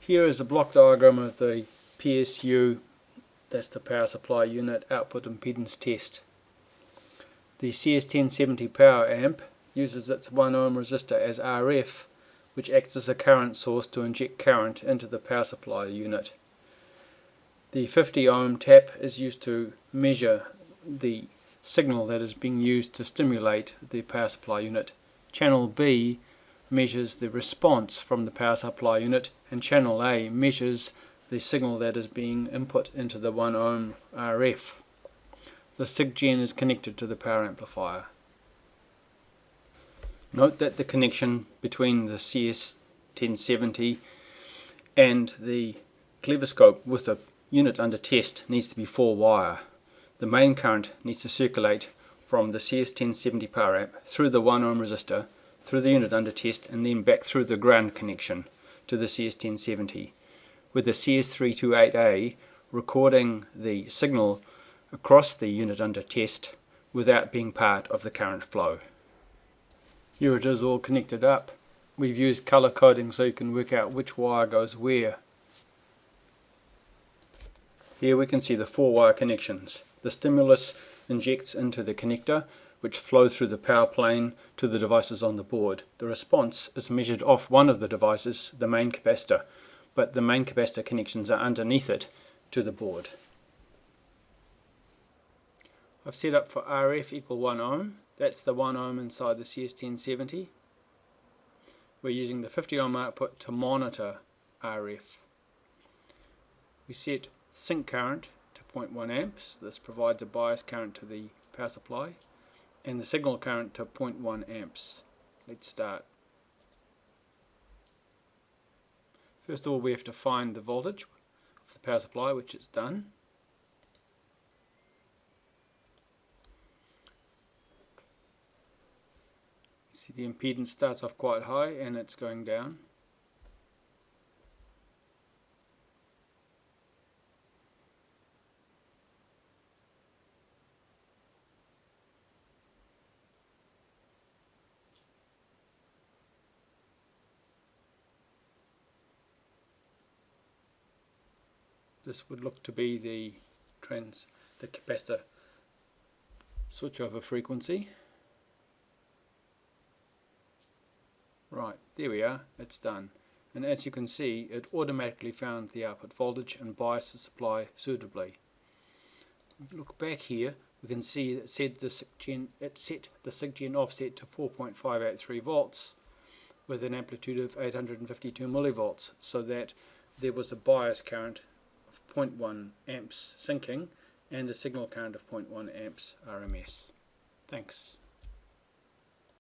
Here is a block diagram of the PSU, that's the power supply unit output impedance test. The CS1070 power amp uses its 1 ohm resistor as Rref, which acts as a current source to inject current into the power supply unit. The 50 ohm tap is used to measure the signal that is being used to stimulate the power supply unit. Channel B measures the response from the power supply unit, and channel A measures the signal that is being input into the 1 ohm Rref. The SIG-gen is connected to the power amplifier. Note that the connection between the CS1070 and the clevoscope with the unit under test needs to be 4-wire. The main current needs to circulate from the CS1070 power amp through the 1 ohm resistor, through the unit under test, and then back through the ground connection to the CS1070, with the CS328A recording the signal across the unit under test without being part of the current flow. Here it is all connected up. We've used color coding so you can work out which wire goes where. Here we can see the 4-wire connections. The stimulus injects into the connector, which flows through the power plane to the devices on the board. The response is measured off one of the devices, the main capacitor, but the main capacitor connections are underneath it to the board. I've set up for Rref equal 1 ohm. That's the 1 ohm inside the CS1070. We're using the 50 ohm output to monitor Rref. We set sync current to 0.1 amps. This provides a bias current to the power supply, and the signal current to 0.1 amps. Let's start. First of all, we have to find the voltage of the power supply, which it's done. See, the impedance starts off quite high and it's going down. This would look to be the capacitor switchover frequency. Right, there we are, it's done. And as you can see, it automatically found the output voltage and biased the supply suitably. If we look back here, we can see that it set the SIG-gen offset to 4.583 volts with an amplitude of 852 millivolts, so that there was a bias current of 0.1 amps syncing and a signal current of 0.1 amps RMS. Thanks.